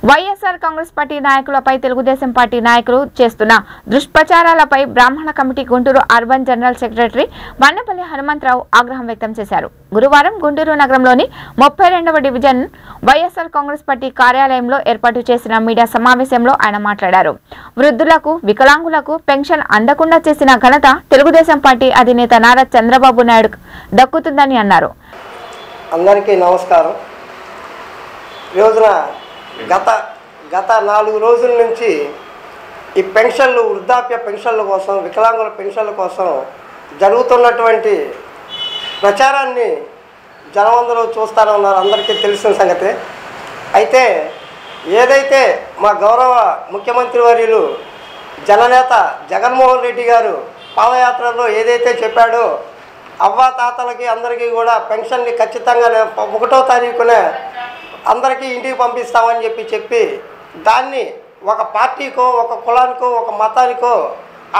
YSR Congress party నాయకులపై Telugu Desam party నాయకులు చేస్తున్న దుష్ప్రచారాలపై బ్రాహ్మణ committee Guntur urban general secretary Vannapalli Hanumantharao ఆగ్రహం వ్యక్తం చేశారు. గురువారం గుంటూరు నగరంలోని 32వ డివిజన్ వైఎస్ఆర్ కాంగ్రెస్ పార్టీ కార్యాలయంలో ఏర్పాటు చేసిన మీడియా సమావేశంలో ఆయన మాట్లాడారు. వృద్ధులకు, వికలాంగులకు పెన్షన్ అందకుండా చేసిన ఘనత తెలుగుదేశం పార్టీ అధినేత నారా చంద్రబాబు నాయుడు దక్కుతుందని అన్నారు. అందరికీ నమస్కారం. గత 4 రోజుల నుంచి ఈ పెన్షన్లు, వృద్ధాప్య పెన్షన్ల కోసం, వికలాంగుల పెన్షన్ల కోసం జరుగుతున్నటువంటి ప్రచారాన్ని జనమందరూ చూస్తూనే ఉన్నారు. అందరికీ తెలిసిన సంగతే. అయితే ఏదైతే మా గౌరవ ముఖ్యమంత్రి వర్యులు జననేత జగన్మోహన్ రెడ్డి గారు పాదయాత్రలో ఏదైతే చెప్పాడో, అవ్వా తాతలకి అందరికీ కూడా పెన్షన్ని ఖచ్చితంగా 1వ తారీఖునే అందరికీ ఇంటికి పంపిస్తామని చెప్పి దాన్ని ఒక పార్టీకో, ఒక కులానికో, ఒక మతానికో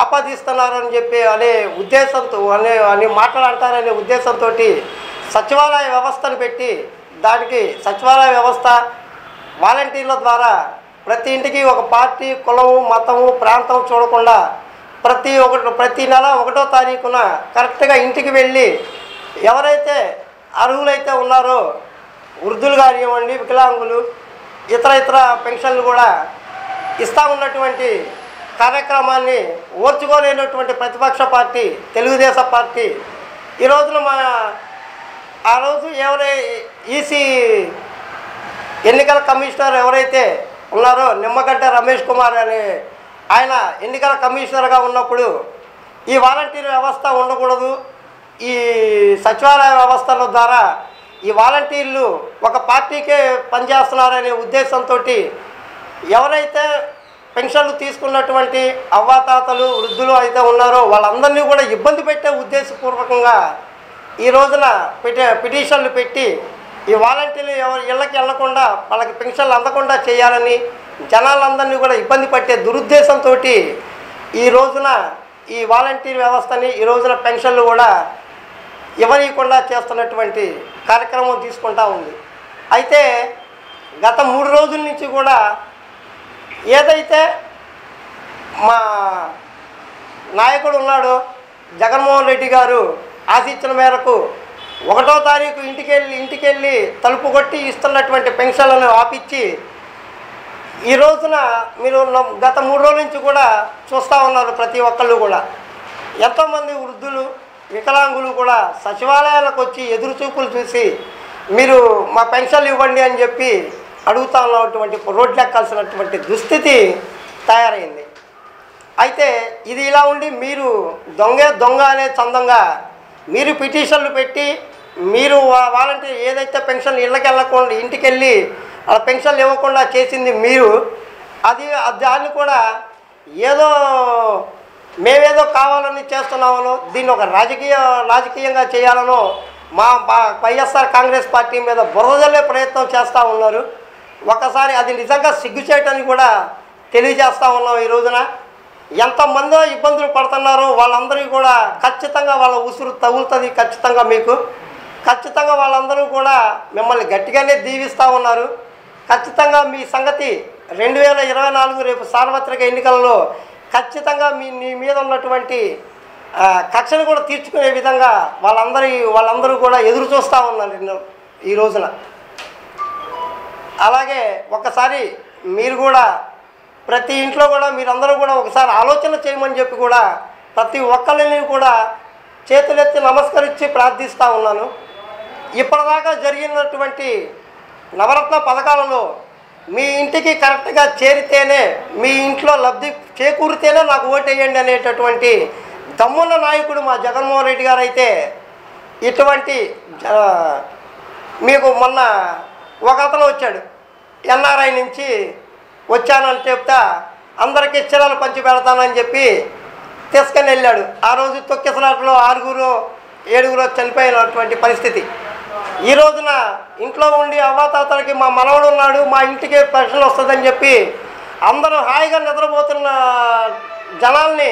ఆపాదిస్తున్నారని చెప్పి అనే ఉద్దేశంతో అని మాట్లాడంటారనే ఉద్దేశంతో సచివాలయ వ్యవస్థను పెట్టి, దానికి సచివాలయ వ్యవస్థ వాలంటీర్ల ద్వారా ప్రతి ఇంటికి ఒక పార్టీ, కులము, మతము, ప్రాంతం చూడకుండా ప్రతి నెల 1వ తారీఖున కరెక్ట్గా ఇంటికి వెళ్ళి ఎవరైతే అర్హులైతే ఉన్నారో, వృద్ధులు కానివ్వండి, వికలాంగులు, ఇతర పెన్షన్లు కూడా ఇస్తూ ఉన్నటువంటి కార్యక్రమాన్ని ఓర్చుకోలేనటువంటి ప్రతిపక్ష పార్టీ తెలుగుదేశం పార్టీ ఈ రోజున ఆ రోజు ఈసీ ఎన్నికల కమిషనర్ ఎవరైతే ఉన్నారో నిమ్మగడ్డ రమేష్ కుమార్ అనే ఆయన ఎన్నికల కమిషనర్గా ఉన్నప్పుడు ఈ వాలంటీర్ వ్యవస్థ ఉండకూడదు, ఈ సచివాలయ వ్యవస్థల ద్వారా ఈ వాలంటీర్లు ఒక పార్టీకే పనిచేస్తున్నారనే ఉద్దేశంతో ఎవరైతే పెన్షన్లు తీసుకున్నటువంటి అవ్వాతాతలు, వృద్ధులు అయితే ఉన్నారో వాళ్ళందరినీ కూడా ఇబ్బంది పెట్టే ఉద్దేశపూర్వకంగా ఈ రోజున పిటిషన్లు పెట్టి ఈ వాలంటీర్లు ఇళ్ళకి వెళ్లకుండా, వాళ్ళకి పెన్షన్లు అందకుండా చేయాలని జనాలందరినీ కూడా ఇబ్బంది పట్టే దురుద్దేశంతో ఈ రోజున ఈ వాలంటీర్ వ్యవస్థని, ఈ రోజున పెన్షన్లు కూడా ఇవ్వనీయకుండా చేస్తున్నటువంటి కార్యక్రమం తీసుకుంటా ఉంది. అయితే గత 3 రోజుల నుంచి కూడా ఏదైతే మా నాయకుడు ఉన్నాడో జగన్మోహన్ రెడ్డి గారు ఆశించిన మేరకు 1వ తారీఖు ఇంటికెళ్ళి తలుపు కొట్టి ఇస్తున్నటువంటి పెన్షన్లను ఆపిచ్చి ఈ రోజున మీరు గత 3 రోజుల నుంచి కూడా చూస్తూ ఉన్నారు. ప్రతి ఒక్కళ్ళు కూడా ఎంతోమంది వృద్ధులు, వికలాంగులు కూడా సచివాలయాలకు వచ్చి ఎదురు చూపులు చూసి మీరు మా పెన్షన్లు ఇవ్వండి అని చెప్పి అడుగుతా ఉన్నటువంటి రోడ్లు ఎక్కాల్సినటువంటి దుస్థితి తయారైంది. అయితే ఇది ఇలా ఉండి మీరు దొంగ అనే చందంగా మీరు పిటిషన్లు పెట్టి మీరు వాలంటీర్ ఏదైతే పెన్షన్ ఇళ్ళకి వెళ్ళకుండా ఇంటికెళ్ళి అలా పెన్షన్లు ఇవ్వకుండా చేసింది మీరు, దాన్ని కూడా ఏదో మేమేదో కావాలని చేస్తున్నామనో, దీన్ని ఒక రాజకీయంగా చేయాలనో మా వైఎస్ఆర్ కాంగ్రెస్ పార్టీ మీద బురదజల్లే ప్రయత్నం చేస్తూ ఉన్నారు. ఒకసారి అది నిజంగా సిగ్గుచేయటని కూడా తెలియజేస్తూ ఉన్నాం. ఈ రోజున ఎంతమందో ఇబ్బందులు పడుతున్నారో వాళ్ళందరికీ కూడా ఖచ్చితంగా వాళ్ళ ఉసురు తగులుతుంది. ఖచ్చితంగా వాళ్ళందరూ కూడా మిమ్మల్ని గట్టిగానే దీవిస్తూ ఉన్నారు. ఖచ్చితంగా మీ సంగతి 2024 రేపు సార్వత్రిక ఎన్నికలలో ఖచ్చితంగా నీ మీద ఉన్నటువంటి కక్షను కూడా తీర్చుకునే విధంగా వాళ్ళందరూ కూడా ఎదురు చూస్తూ ఉన్నారు ఈ రోజున. అలాగే ఒకసారి మీరు కూడా ప్రతి ఇంట్లో కూడా మీరందరూ కూడా ఒకసారి ఆలోచన చేయమని చెప్పి కూడా ప్రతి ఒక్కరిని కూడా చేతులెత్తి నమస్కరించి ప్రార్థిస్తూ ఉన్నాను. ఇప్పటిదాకా జరిగినటువంటి నవరత్న పథకాలలో మీ ఇంటికి కరెక్ట్గా చేరితేనే, మీ ఇంట్లో లబ్ధి చేకూరితేనే నాకు ఓటేయండి అనేటటువంటి దమ్మున్న నాయకుడు మా జగన్మోహన్ రెడ్డి గారు. అయితే ఇటువంటి మీకు మొన్న ఒక అతను వచ్చాడు, ఎన్ఆర్ఐ నుంచి వచ్చానని చెప్తా అందరికీ చీరలు పంచి పెడతానని చెప్పి తీసుకొని వెళ్ళాడు. ఆ రోజు తొక్కిసలాటలో 6-7 చనిపోయినటువంటి పరిస్థితి. ఈ రోజున ఇంట్లో ఉండి అవ్వాతాతలకి మా మనవడు ఉన్నాడు, మా ఇంటికి పెన్షన్ వస్తుందని చెప్పి అందరూ హాయిగా నిద్రపోతున్న జనాల్ని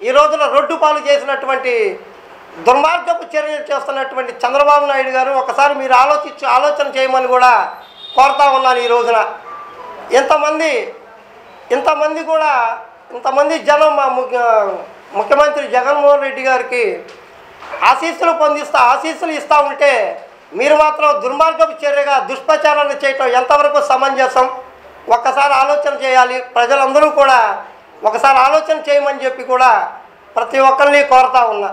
ఈ రోజున రొడ్డు పాలు చేసినటువంటి దుర్మార్గపు చర్యలు చేస్తున్నటువంటి చంద్రబాబు నాయుడు గారు ఒకసారి మీరు ఆలోచన చేయమని కూడా కోరుతా ఉన్నాను. ఈ రోజున ఇంతమంది కూడా ఇంతమంది జనం మా ముఖ్యమంత్రి జగన్మోహన్ రెడ్డి గారికి ఆశీస్సులు ఇస్తూ ఉంటే మీరు మాత్రం దుర్మార్గపు చర్యగా దుష్ప్రచారాన్ని చేయటం ఎంతవరకు సమంజసం? ఒక్కసారి ఆలోచన చేయాలి. ప్రజలందరూ కూడా ఒకసారి ఆలోచన చేయమని చెప్పి కూడా ప్రతి ఒక్కరిని కోరుతా ఉన్నా.